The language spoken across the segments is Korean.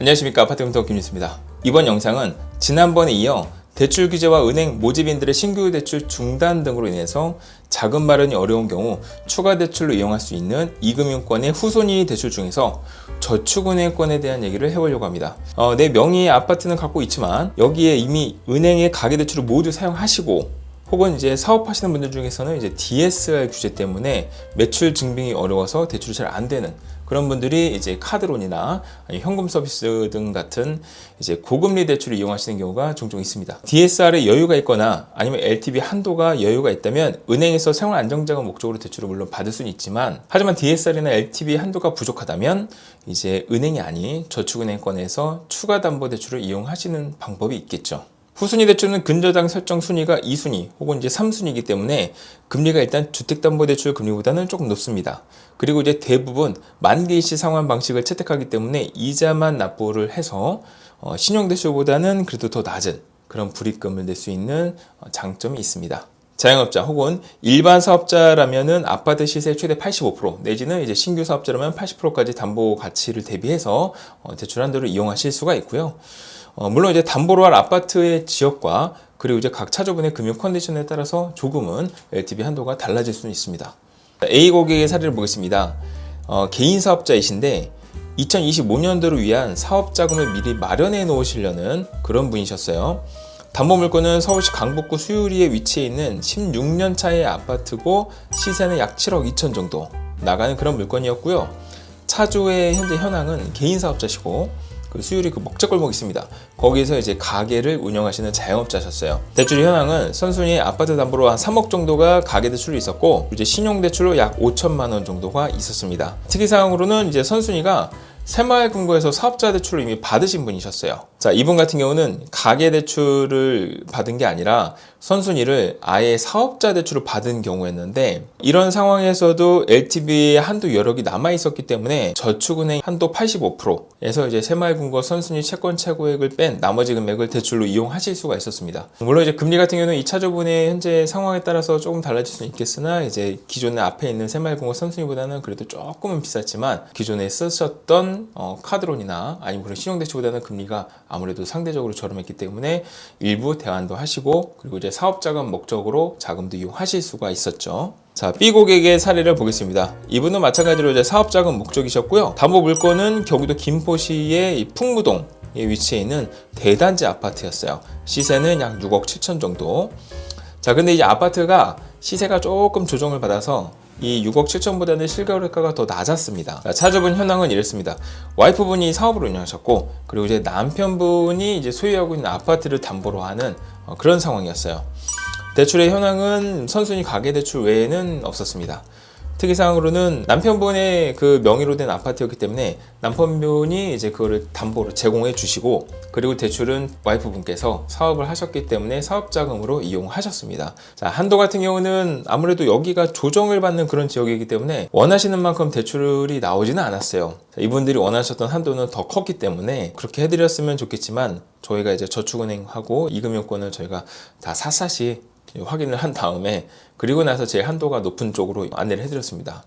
안녕하십니까. 아파트금통 김유수입니다. 이번 영상은 지난번에 이어 대출 규제와 은행 모집인들의 신규 대출 중단 등으로 인해서 자금 마련이 어려운 경우 추가 대출로 이용할 수 있는 이금융권의 후손이 대출 중에서 저축은행권에 대한 얘기를 해보려고 합니다. 내 명의의 아파트는 갖고 있지만 여기에 이미 은행의 가계대출을 모두 사용하시고 혹은 이제 사업하시는 분들 중에서는 이제 DSR 규제 때문에 매출 증빙이 어려워서 대출이 잘 안 되는 그런 분들이 이제 카드론이나 현금 서비스 등 같은 이제 고금리 대출을 이용하시는 경우가 종종 있습니다. DSR에 여유가 있거나 아니면 LTV 한도가 여유가 있다면 은행에서 생활 안정자금 목적으로 대출을 물론 받을 수는 있지만, 하지만 DSR이나 LTV 한도가 부족하다면 이제 은행이 아닌 저축은행권에서 추가 담보 대출을 이용하시는 방법이 있겠죠. 후순위 대출은 근저당 설정 순위가 2순위 혹은 이제 3순위이기 때문에 금리가 일단 주택담보대출 금리보다는 조금 높습니다. 그리고 이제 대부분 만기일시 상환 방식을 채택하기 때문에 이자만 납부를 해서 신용대출보다는 그래도 더 낮은 그런 불이익금을 낼 수 있는 장점이 있습니다. 자영업자 혹은 일반 사업자라면은 아파트 시세 최대 85% 내지는 이제 신규 사업자라면 80%까지 담보 가치를 대비해서 대출 한도를 이용하실 수가 있고요. 물론 이제 담보로 할 아파트의 지역과 그리고 이제 각 차주분의 금융 컨디션에 따라서 조금은 LTV 한도가 달라질 수는 있습니다. A 고객의 사례를 보겠습니다. 개인 사업자이신데 2025년도를 위한 사업 자금을 미리 마련해 놓으시려는 그런 분이셨어요. 담보 물건은 서울시 강북구 수유리에 위치해 있는 16년 차의 아파트고 시세는 약 7억 2천 정도 나가는 그런 물건이었고요. 차주의 현재 현황은 개인 사업자시고 수유리 그 먹자골목 있습니다. 거기에서 이제 가게를 운영하시는 자영업자셨어요. 대출 현황은 선순위 아파트 담보로 한 3억 정도가 가계 대출로 있었고, 이제 신용 대출로 약 5천만 원 정도가 있었습니다. 특이사항으로는 이제 선순위가 새마을금고에서 사업자 대출을 이미 받으신 분이셨어요. 자, 이분 같은 경우는 가계 대출을 받은 게 아니라 선순위를 아예 사업자 대출을 받은 경우였는데, 이런 상황에서도 LTV의 한도 여력이 남아 있었기 때문에 저축은행 한도 85%에서 이제 새마을금고 선순위 채권 최고액을 뺀 나머지 금액을 대출로 이용하실 수가 있었습니다. 물론 이제 금리 같은 경우는 이 차주분의 현재 상황에 따라서 조금 달라질 수는 있겠으나, 이제 기존에 앞에 있는 새마을금고 선순위보다는 그래도 조금은 비쌌지만 기존에 쓰셨던 카드론이나 아니면 그런 신용대출보다는 금리가 아무래도 상대적으로 저렴했기 때문에 일부 대환도 하시고, 그리고 이제 사업자금 목적으로 자금도 이용하실 수가 있었죠. 자, B 고객의 사례를 보겠습니다. 이분은 마찬가지로 이제 사업자금 목적이셨고요. 담보 물건은 경기도 김포시의 풍무동에 위치해 있는 대단지 아파트였어요. 시세는 약 6억 7천 정도. 자, 근데 이제 아파트가 시세가 조금 조정을 받아서 이 6억 7천보다는 실거래가가 더 낮았습니다. 차주분 현황은 이랬습니다. 와이프분이 사업을 운영하셨고, 그리고 이제 남편분이 이제 소유하고 있는 아파트를 담보로 하는 그런 상황이었어요. 대출의 현황은 선순위 가계대출 외에는 없었습니다. 특이사항으로는 남편분의 그 명의로 된 아파트였기 때문에 남편분이 이제 그거를 담보로 제공해 주시고, 그리고 대출은 와이프분께서 사업을 하셨기 때문에 사업자금으로 이용하셨습니다. 자, 한도 같은 경우는 아무래도 여기가 조정을 받는 그런 지역이기 때문에 원하시는 만큼 대출이 나오지는 않았어요. 자, 이분들이 원하셨던 한도는 더 컸기 때문에 그렇게 해드렸으면 좋겠지만, 저희가 이제 저축은행하고 이금융권을 저희가 다 샅샅이 확인을 한 다음에 그리고 나서 제 한도가 높은 쪽으로 안내를 해드렸습니다.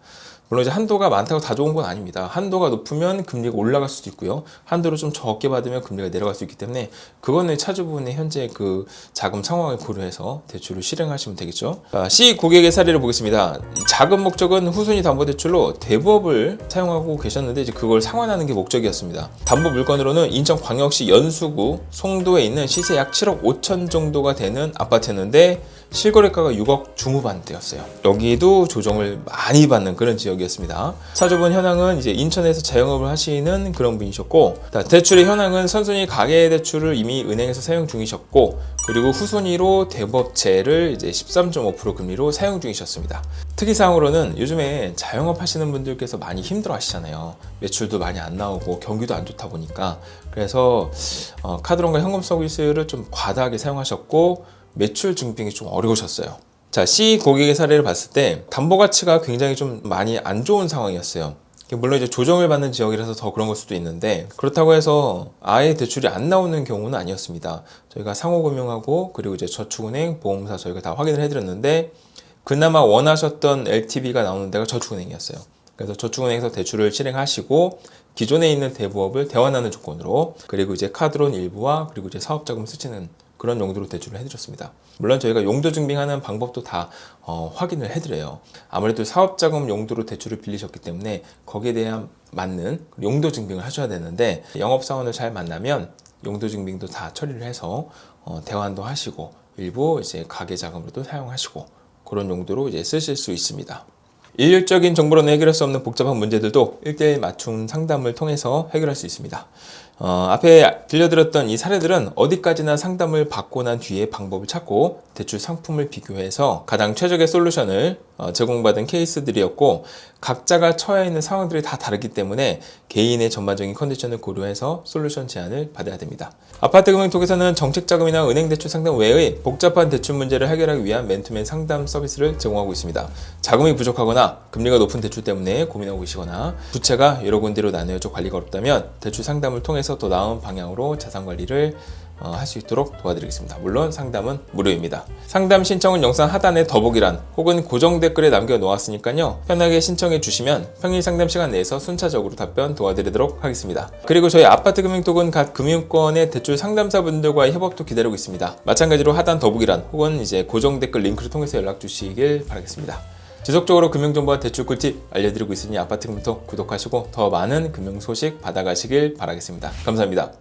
물론 이제 한도가 많다고 다 좋은 건 아닙니다. 한도가 높으면 금리가 올라갈 수도 있고요. 한도를 좀 적게 받으면 금리가 내려갈 수 있기 때문에 그거는 차주분의 현재 그 자금 상황을 고려해서 대출을 실행하시면 되겠죠. C 고객의 사례를 보겠습니다. 자금 목적은 후순위 담보대출로 대부업을 사용하고 계셨는데 이제 그걸 상환하는 게 목적이었습니다. 담보 물건으로는 인천광역시 연수구 송도에 있는 시세 약 7억 5천 정도가 되는 아파트였는데 실거래가가 6억 중후반대였어요. 여기도 조정을 많이 받는 그런 지역이었습니다. 차주분 현황은 이제 인천에서 자영업을 하시는 그런 분이셨고, 대출의 현황은 선순위 가계대출을 이미 은행에서 사용 중이셨고, 그리고 후순위로 대부업체를 이제 13.5% 금리로 사용 중이셨습니다. 특이사항으로는 요즘에 자영업 하시는 분들께서 많이 힘들어 하시잖아요. 매출도 많이 안 나오고 경기도 안 좋다 보니까. 그래서 카드론과 현금 서비스를 좀 과다하게 사용하셨고 매출 증빙이 좀 어려우셨어요. 자, C 고객의 사례를 봤을 때 담보 가치가 굉장히 좀 많이 안 좋은 상황이었어요. 물론 이제 조정을 받는 지역이라서 더 그런 걸 수도 있는데, 그렇다고 해서 아예 대출이 안 나오는 경우는 아니었습니다. 저희가 상호금융하고 그리고 이제 저축은행, 보험사 저희가 다 확인을 해드렸는데 그나마 원하셨던 LTV가 나오는 데가 저축은행이었어요. 그래서 저축은행에서 대출을 실행하시고 기존에 있는 대부업을 대환하는 조건으로, 그리고 이제 카드론 일부와 그리고 이제 사업자금 쓰시는 그런 용도로 대출을 해드렸습니다. 물론 저희가 용도 증빙하는 방법도 다 확인을 해드려요. 아무래도 사업자금 용도로 대출을 빌리셨기 때문에 거기에 대한 맞는 용도 증빙을 하셔야 되는데, 영업사원을 잘 만나면 용도 증빙도 다 처리를 해서 대환도 하시고 일부 이제 가계 자금으로도 사용하시고 그런 용도로 이제 쓰실 수 있습니다. 일률적인 정보로는 해결할 수 없는 복잡한 문제들도 1:1 맞춤 상담을 통해서 해결할 수 있습니다. 앞에 들려드렸던 이 사례들은 어디까지나 상담을 받고 난 뒤에 방법을 찾고 대출 상품을 비교해서 가장 최적의 솔루션을 제공받은 케이스들이었고, 각자가 처해 있는 상황들이 다 다르기 때문에 개인의 전반적인 컨디션을 고려해서 솔루션 제안을 받아야 됩니다. 아파트금융톡에서는 정책자금이나 은행대출 상담 외의 복잡한 대출 문제를 해결하기 위한 맨투맨 상담 서비스를 제공하고 있습니다. 자금이 부족하거나 금리가 높은 대출 때문에 고민하고 계시거나 부채가 여러 군데로 나뉘어져 관리가 어렵다면 대출 상담을 통해서 더 나은 방향으로 자산 관리를 할 수 있도록 도와드리겠습니다. 물론 상담은 무료입니다. 상담 신청은 영상 하단의 더보기란 혹은 고정 댓글에 남겨놓았으니까요, 편하게 신청해 주시면 평일 상담 시간 내에서 순차적으로 답변 도와드리도록 하겠습니다. 그리고 저희 아파트금융톡은 각 금융권의 대출 상담사분들과의 협업도 기다리고 있습니다. 마찬가지로 하단 더보기란 혹은 이제 고정 댓글 링크를 통해서 연락 주시길 바라겠습니다. 지속적으로 금융정보와 대출 꿀팁 알려드리고 있으니 아파트금융톡 구독하시고 더 많은 금융 소식 받아가시길 바라겠습니다. 감사합니다.